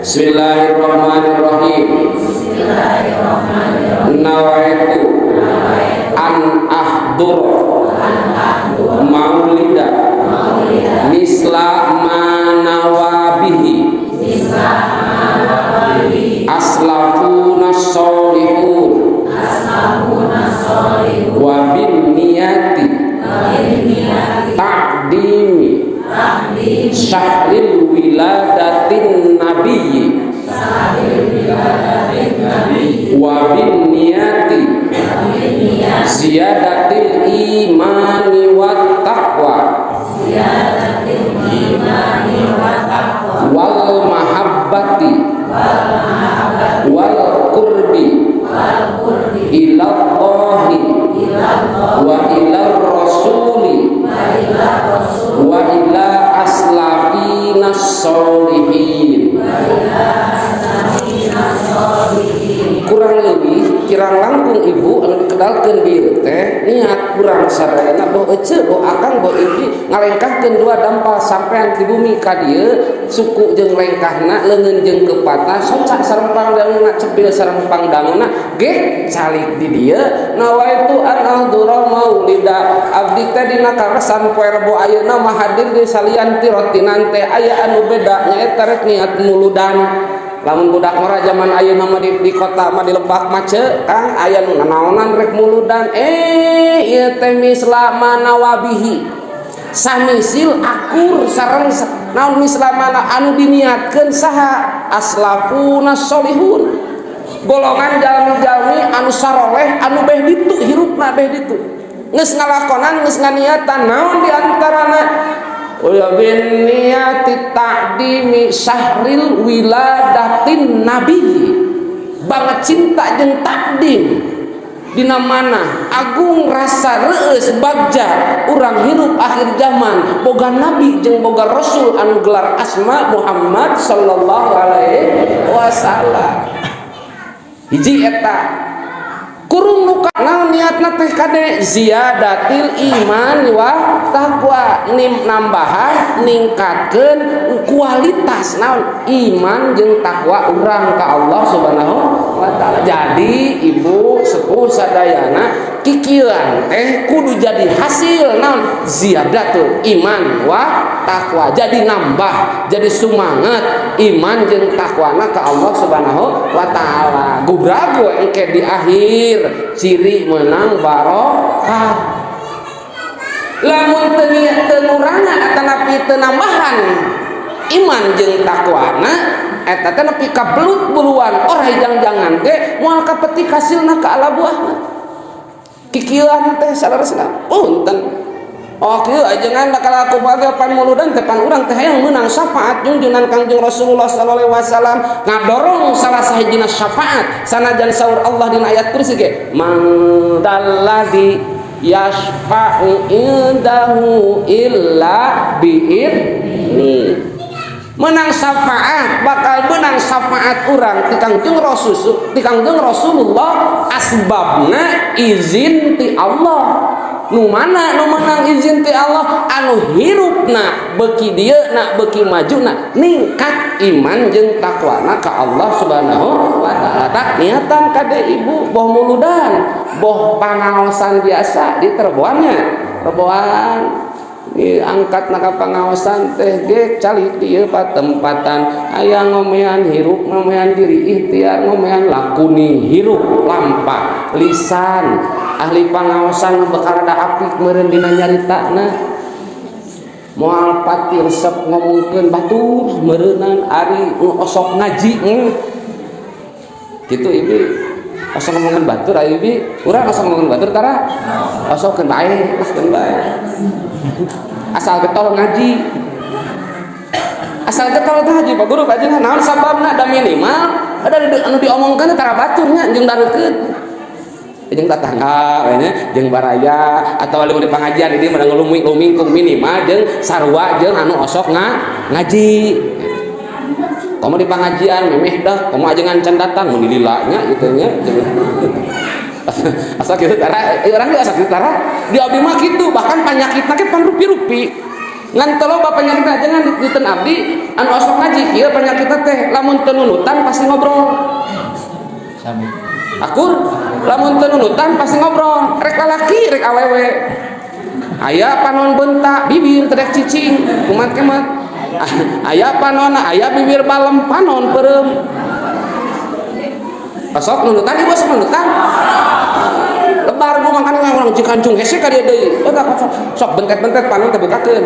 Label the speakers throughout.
Speaker 1: Bismillahirrahmanirrahim. Nawaitu an ahdur maulida misla manawabihi aslafuna solihun wa bin niyati ta'dimi syahril wiladatin nabiyyi wa bin niyati ziyadatil imani wat taqwa wal mahabbati wal qurbi ilallahi wa ilar rasuli wa ila aslafina solihin. Kurang lebih kirang langkung ibu anu dikedalkeun dieu teh niat kurang sadayana boh ece boh akang boh ibu ngalengkahkeun dua dampal sampean ti bumi ka dieu suku jeung lengkahna leungeun jeung kepatna socak sareng pangdangeuna cepil sareng pangdangeuna ge calik di dieu nawaitu an ahdura maulida abdi teh dina karesan poe Rebo ayeuna mah hadir di salian ti rotinan teh aya anu beda nyaeta rek niat muludan. Lamun budak mah zaman ayeuna mah di kota mah di Lebak mah ceuk Kang aya nu naonan rek muludan ieu teh mislama nawabihi samisil akur sareng naon mislama anu diniatkeun saha aslafuna solihun golongan jalmi-jalmi anu saroleh anu beh ditu hirupna beh ditu geus ngalakonan geus nganiatan naon di antarana wa bin niyati ta'dimi syahril wiladatin nabi banget cinta jeung takdim dina mana agung rasa reueus bagja urang hirup akhir zaman boga nabi jeung boga rasul anu gelar asma Muhammad sallallahu alaihi wasallam hiji eta kurung nuka naon niatna teh kade ziyadatil iman wa taqwa nambahan ningkatkeun kualitas naon iman jeung takwa urang ka Allah Subhanahu wa taala. Jadi ibu sepuh sadayana kikieuan teh kudu jadi hasil naon ziyadatul iman wa taqwa jadi nambah jadi sumanget iman jeung takwana ka Allah Subhanahu wa taala. Gubrago engke di akhir ciri menang barokah lamun teu niat teu nurangan eta nepi teu nambahan iman jeung takwana eta teh nepi ka belut buluan orai jangan ge moal kapetik hasilna ka ala buahna kikieuan teh salaresna punten oh kieu ajengan bakal aku bage pan muludan teh pan urang teh hayang meunang syafaat junjunan Kangjeng Rasulullah sallallahu alaihi wasallam ngadorong salah sahijina syafaat sanajan saur Allah dina ayat kursi ge man dalladzi yashfa'u indahu illa bi'idni menang syafaat bakal menang syafaat urang ti Kangjeng Rasulullah asbabna izin ti Allah nu mana nu menang izin ti Allah anu hirupna beuki dieu na beuki majuna ningkat iman jeung takwana ka Allah Subhanahu wa taala. Tak niatan kade ibu boh muludan boh pangaosan biasa di terboannya reboan diangkat ka pangaosan teh ge calik dieu patempatan aya ngomean hirup ngomean diri ikhtiar ngomean lakuni hirup lampa lisan ahli pangaosan bakal ada apik meureun dina nyaritana moal pati resep ngomongkeun batur meureunan ari osok ngaji kitu ibu osok ngomongkeun batur ari ibu urang osok ngomongkeun batur tara osokkeun bae osokkeun bae asal getol ngaji asal getol teh haji Pak Guru kajian naon sababna da minimal ada anu diomongkeun tara baturnya jeung dareukeun jeung tatangga we nya jeung baraya atau lamun di pangajian ieu mah ngeluming-luming minimal jeung sarua jeung anu osok ngaji. Kamu di pengajian memeh dah kamu ajengan can datang mun dililanya kitu nya. Asal kitu tara orang dia asal kitu tara di abdi mah kitu bahkan panyakitna ke pan rupi-rupi. ngan teu loba penyakit ajengan diteun abdi anu osok ngaji kieu penyakit teh lamun teu nunutan pasti ngobrol. Sami. Akur lamun teu nunutan pasti ngobrol, rek lalaki rek awewe. Aya panon bentak bibir teu dek cicing, kumat-kumat. Aya panonna, aya bibir balem panon peureum. Sok nunutan ieu sok nunutan. Lebar gua makan orang Cikancung hese ka dieu deui. Sok bentet-bentet panon teh bekakeun.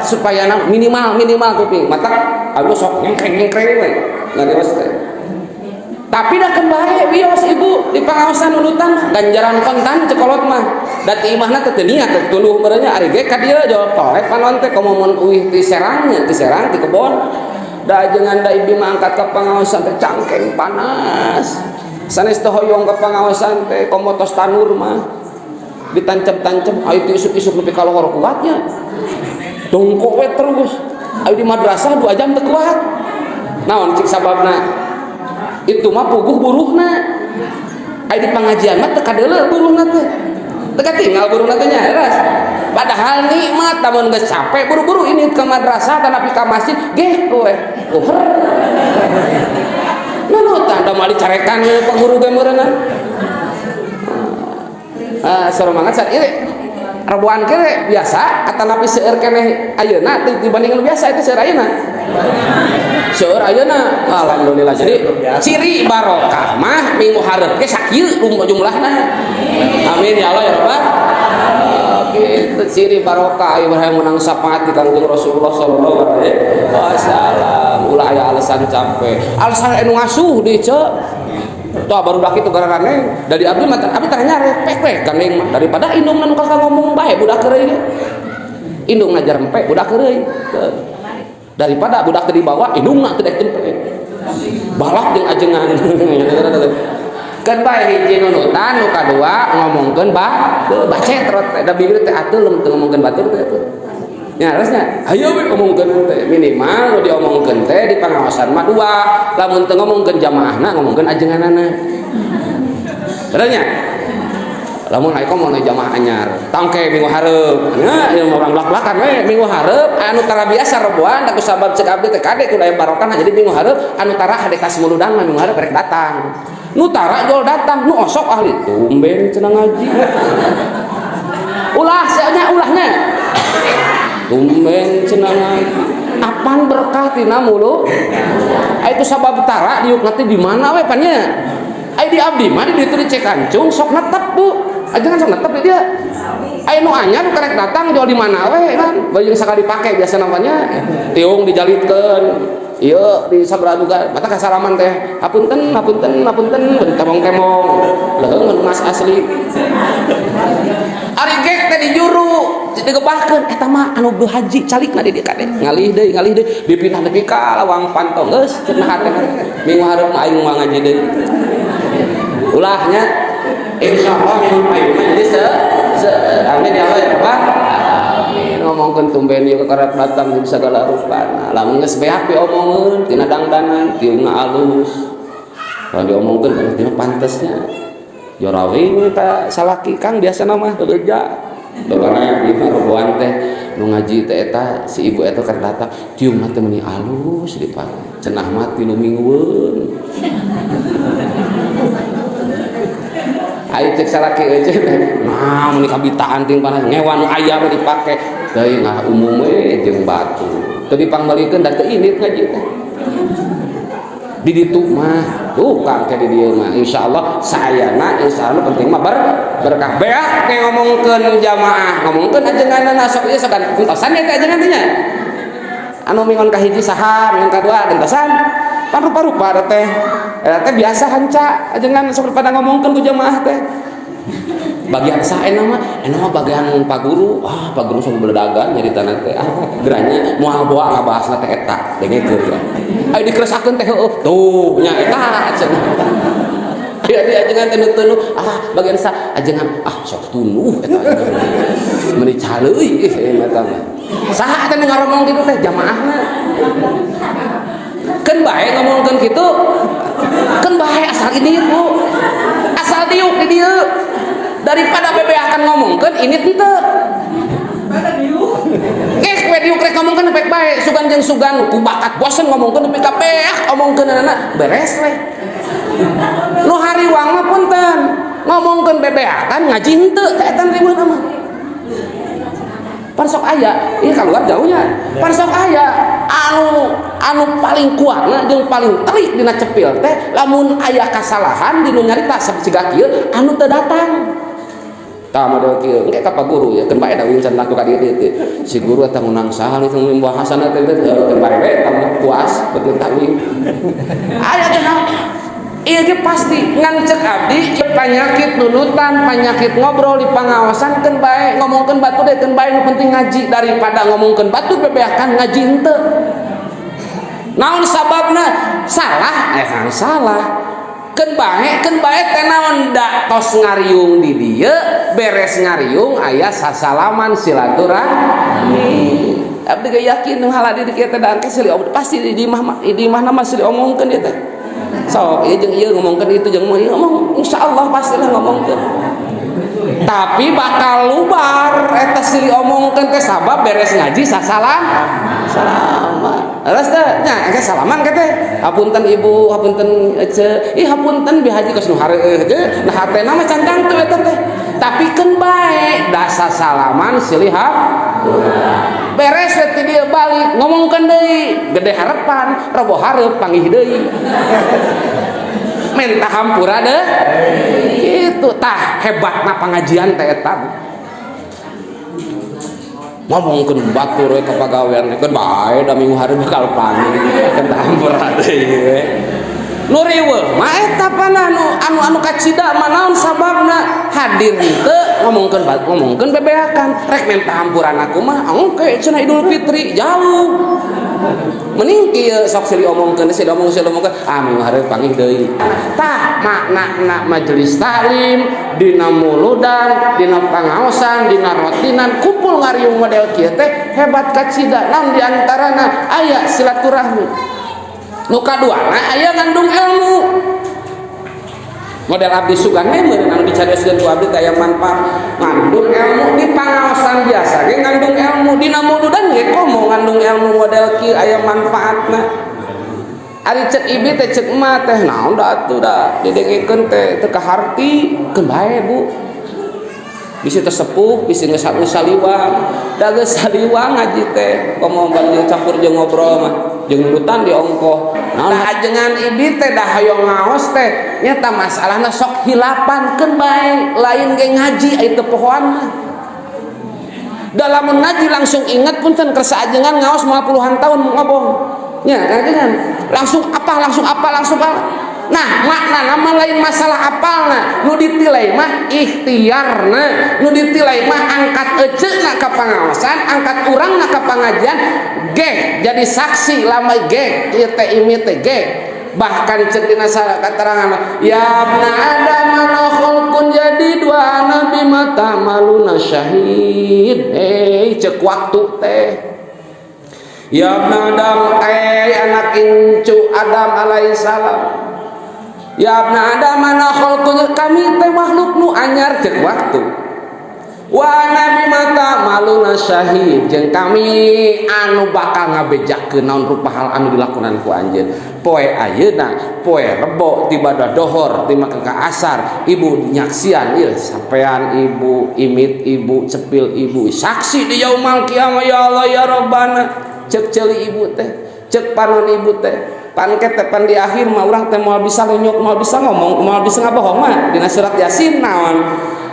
Speaker 1: Supaya minimal kuping. Mata aku sok ngengkreng we. Ngarios teh. Tapi dah kembali bios ibu di pengawasan nunutan ganjaran kontan cekolot mah. Da ti imahna teu niat teh tuluh beureunya ari ge ka dieu jol polek panon teh komomun uih ti serang ti kebon. Da ajengan da ibi mah angkat ka pengawasan teh cangkeng panas. Sanes teh hoyong ke pengawasan teh komotos tanur mah ditancap-tancap ayo isuk-isuk nepi ka lohor kuatnya dongkok we terus ayo di madrasah 2 jam teu kuat naon cik sababna itu mah puguh buruhna ayo di pengajian mah teu kadeuleu buruhna teh teu katinggal buruhna teh nya ras padahal nikmat tamun geus capek buru-buru ini ke madrasah tan nepi ka masjid geh kowe nunutan da mali carekan paguru ge meureunna. Sareng banget saat ieu rebuan kene biasa atanapi seueur keneh ayeuna dibanding biasa itu seueur ayeuna. Seueur ayeuna alhamdulillah. Jadi ciri barokah mah minggu hareup ge sakieu jumlahna. Amin ya Allah ya Rabbal. Gitu ciri barokah Ibrahim menang syafaat di Kangjeng Rasulullah sallallahu alaihi wasallam. Ulah aya alasan capek. Alasan anu ngasuh di ceu. Tuh baru dak kitu gararane dari abdi mah abdi teh nyarepek we gandeng daripada indungna nu kakak ngomong bae budak keureuy. Indungna jarempek budak keureuy. Daripada budak teu dibawa indungna teu dek tempe. Balak jeung ajengan. Kan bae hiji nunutan nu kadua ngomongkeun bacet da bibir teh atuh teu ngomongkeun batur teh. Ya harusnya ayo we ngomongkeun teh minimal nu diomongkeun teh di pengawasan mah 2 lamun teu ngomongkeun jamaahna ngomongkeun ajenganana. Terusnya lamun aya komo jamaah anyar tangke minggu hareup nya ieu urang blak-blakan we minggu hareup anu tara biasa rebuan da kusabab cek abdi teh kade kudu aya barokah jadi minggu hareup anu tara hade ka semuludan mah minggu hareup rek datang. Nu tara jol datang, nu osok ahli tumben cenah ngaji. Ulah nya ulahnya. Tumben cenah ngaji. Apan berkah tina mulu. Itu sabab tara diuk nanti di mana we pan nya? Ai di abdi mah di ditu di Cekancung sok netep Bu. Ajengan sok netep dia. Ai nu anyar karek datang jol di mana we kan? Baju sakali dipake biasa namanya. Tiung dijalitkeun. Iya di sabra juga mata kasalaman teh hapunten temong-temong leungeun mas asli ari gek teh di juru digebahkeun eta mah anu beuh haji calikna di dieu kade ngalih deui dipindah nepi ka lawang pantong geus cenah teh minggu hareup mah aing mah ngaji deui ulahnya insyaallah minggu ayeuna jadi amin ya Allah ya Pak ngomongkeun tumben ieu kakarep datang di sagala rupana lamun geus beak diomongkeun tina dangdanan tiungna alus kalau diomongkeun tina pantesnya jorawi eta salaki kang biasana mah bebeja dokana ieu roboan teh nu ngaji teh eta si ibu eta keur datang tiungna teh meuni alus dipake cenah mah 3 minggueun ayo cek salaki euy nah mun kabitaan ting panas ngewan aya mah dipake teuing umum we jeung batu teu dipangbalikeun da teu init ngaji teh di ditu mah tukang ke di dieu mah insyaallah sayana insyaallah penting mah berkah beak ke ngomongkeun jamaah ngomongkeun ajenganna sok ieu saban entosan ya ajengan teh nya anu mingon ka hiji saha mingon kadua entosan pan rupa-rupa teh eta biasa hanca ajengan sok pada ngomongkeun ku jamaah teh bagian saena mah bagian Pak Guru Pak Guru sok beledagan nyaritana teh geranya moal boa ngabahasna teh eta dengeukeun ayo dikeresakeun teh heueuh tuh nya eta cenah aya di ajengan teh tunu bagian sa ajengan sok tunuh eta meuni careuy eta mah saha teh ngaromong kitu teh jamaahna kan bae ngomongkeun kitu kan bae asal ini Bu asal diuk di dieu daripada bebe akan ngomongkeun ini teu ngomongkeun pek bae sugan jeung sugan ku bakat bosen ngomongkeun nepi ka beak omongkeunana beres we. Nu hariwang mah punten ngomongkeun bebeakan ngaji henteu teh eta ribeuna mah. Pan sok aya, ieu kaluar jauhnya. Pan sok aya anu paling kuatna jeung paling teri dina cepil teh lamun aya kasalahan dinu nyarita saciga kieu anu teu datang. Tah model kieu engke ka guru ya keun bae da wincan laku ka dieu teh. Si guru eta ngunang saha nu teu bahasana teh keun bae we tamu puas betul tawi. Aya teh ieu ge pasti ngan cek abdi penyakit nunutan penyakit ngobrol di pangaosan keun bae ngomongkeun batu deh keun bae nu penting ngaji daripada ngomongkeun batu bebeakan ngaji henteu. Naon sababna salah salah keun bae teh naon da tos ngariung di dieu beres ngariung aya sasalaman silaturahmi. Abdi ge yakin nu haladi di kieu teh dante silih pasti di imah nama silih omongkeun ieu teh. So, ieu jeung ieu ngomongkeun itu jeung ieu ngomong insyaallah pastilah ngomongkeun. Tapi bakal lubar eta silih omongkeun teh sabab beres ngaji salaman. Terus teh nya engke salaman ke teh. Hapunten ibu, hapunten ece, hapunten bi haji geus nu hareueuh ge, nah hatena mah can dangtu eta teh. Tapi keun bae da salaman silih beres teh dia balik ngomongkeun deui gede harapan roboh hareup panggih deui minta hampura deh itu tah hebatna pengajian teh eta ngomongkeun batur we ka pagawean keun bae da minggu hari bakal panggih minta hampura deui nu riweuh mah eta panah anu kacida mah naon sababna hadir henteu ngomongkeun bebeakan rek minta hampuran aku mah engke cenah Idul Fitri jauh mending kieu sok silih omongkeun minggu hareup panggih deui tah makna majelis taklim dina muludan dina pangaosan dina rotinan kumpul ngariung model kieu teh hebat kacida naon di antarana aya silaturahmi. Nu kaduana aya ngandung ilmu. Model abdi sugan mah anu dicarioskeun ku abdi teh aya manfaat. Ngandung ilmu di pangaosan biasa ge ngandung ilmu dina muludan ge komo ngandung ilmu model kieu aya manfaatna. Ari cek ibi teh cek emah teh naon da atuh da didengekeun teh teu kaharti keun bae Bu. Bisi tersepuh, bisi geus saliwang, da geus saliwang ngaji teh, komo banjeu campur jeung ngobrol mah, jeung nurutan diongkoh. Naon ajengan ibi teh da hoyong ngaos teh, nya tah masalahna sok hilapan keun bae, lain ge ngaji aya teu pohoan mah. Da lamun ngaji langsung inget punten kersa ajengan ngaos moal puluhan tahun ngobong. Nya ajengan langsung apa. Nah makna nama lain masalah apalna nu ditilai mah ikhtiarna nu ditilai mah angkat eceuna ka pangaosan angkat urangna ka pangajian ge jadi saksi lama ge ieu teh imi teh ge bahkan cek dina katerangan ya abna adam ana khalqun jadi dua nabi mata maluna syahid cek waktu teh ya abna adam anak incu Adam alaihissalam ya abna adam ana khalqun kami teh makhluk nu anyar cek waktu wa nabi mata maluna syahid jeung kami anu bakal ngabejakeun naon rupa hal anu dilakukan ku anjeun poe ayeuna poe rebo ti bada dohor ti make ka asar ibu nyaksian ieu sampean ibu imit ibu cepil ibu saksi di yaumul kiamah ya Allah ya Rabbana cek ceuli ibu teh cek panon ibu teh pangket tepan di akhir mah urang teh moal bisa lenyok moal bisa ngomong moal bisa ngabohong mah dina surat Yasin naon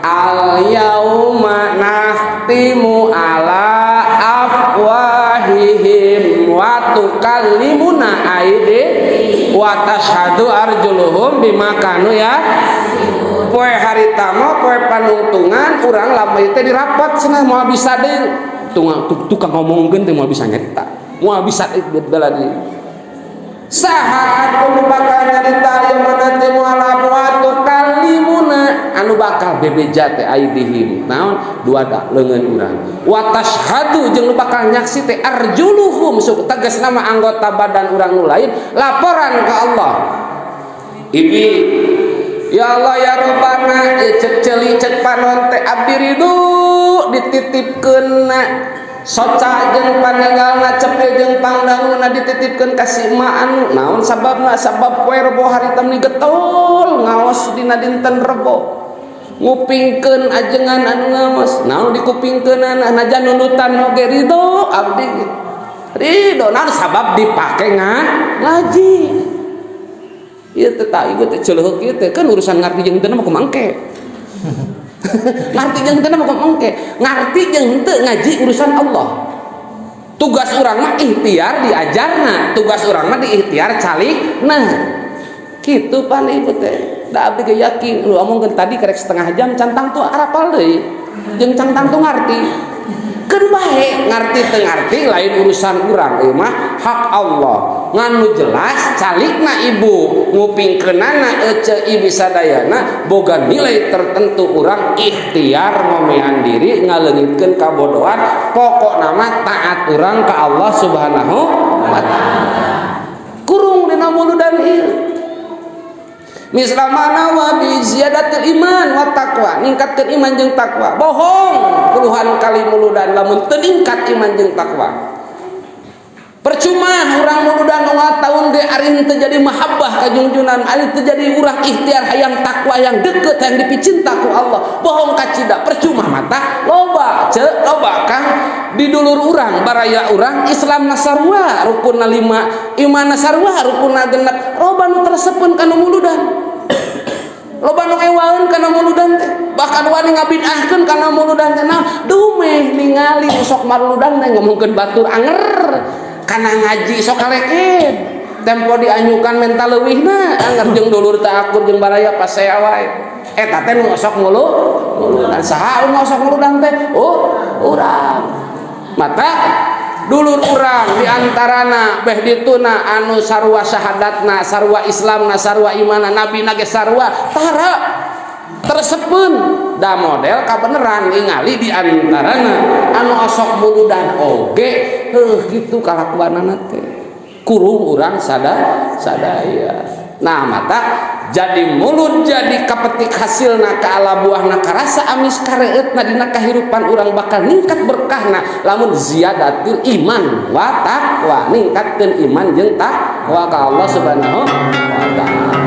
Speaker 1: al yauma nahtimu ala afwahihim wa tukallimuna aidi wa tashhadu arjuluhum bima kanu ya poe hari tama poe panungtungan urang lamun teh dirapat cenah moal bisa deui tukang ngomongkeun teh moal bisa nyarita moal bisa bela deui saha anu bakal nyarita yang mana teh mualaf wa kalimuna anu bakal bebeja teh aidihim naon duada leungeun urang wa tashhadu jeung nu bakal nyaksi teh arjuluhum sok tegas nama anggota badan urang nu lain laporan ka Allah ibi ya Allah ya Rabbana cek ceuli cek panon teh abdi ridu dititipkeun soca jeung paninggalna cepe jeung pangdangunna dititipkeun ka si emak anu naon sababna sabab poe Rebo harita meuni getol ngaos dina dinten Rebo ngupingkeun ajengan anu ngaos naon dikupingkeunana najan nunutan oge ridho abdi ridho naon sabab dipake ngaji ieu teh tah ieu teh ceuleuh kieu teh kan urusan ngarti jeung teu mah kumangke ngarti jeung teu mah kumangke ngarti jeung henteu ngaji urusan Allah tugas urang mah ikhtiar diajarna tugas urang mah diikhtiar calikna kitu pan ieu teh da abdi ge yakin lu omongkeun tadi karek setengah jam cantang tuh arapal deui jeung cantang tuh ngarti keur bae ngarti teu ngarti lain urusan urang ieu mah hak Allah nganu jelas calikna ibu ngupingkeunana ece ibi sadayana boga nilai tertentu urang ikhtiar ngomehan diri ngaleungitkeun kabodohan pokokna mah taat urang ka Allah Subhanahu wa taala kurung dina muludan ieu mislamana wa bi ziyadatil iman wa taqwa ningkatkeun iman jeung takwa bohong puluhan kali muludan lamun teu ningkat iman jeung takwa percuma urang muludan 2 tahun ge ari teu jadi mahabbah ka junjunan ari teu jadi urang ikhtiar hayang takwa yang deukeut hayang dipicinta ku Allah bohong kacida percuma mata loba ceuk loba kang di dulur urang baraya urang Islam nasarwa rukunna 5 iman nasarwa rukunna 6 loba nu tersepun kana muludan loba nu ewaeun kana muludan teh bahkan wani ngabidahkeun kana muludan teh naon dumeh ningali sok maruludan teh ngomongkeun batur anger kana ngaji sok kaleken tempo dianyukan mental leuwihna anger jeung dulur teh akur jeung baraya pasea wae eta teh nu sok muludan saha nu sok muludan teh urang mata dulur urang diantarana beh dituna anu sarua syahadatna sarua islamna sarua imana nabi nage sarua tara tersepen da model kabeneran ningali diantarana anu osok muludan oge kitu kalakuanana teh kurung urang sadaya nah mata jadi mulut jadi kapetik hasilna ka ala buahna karasa amis kareutna dina kahirupan urang bakal ningkat berkahna lamun ziyadatul iman wa taqwa ningkatkeun iman jeung takwa ka Allah Subhanahu wa taala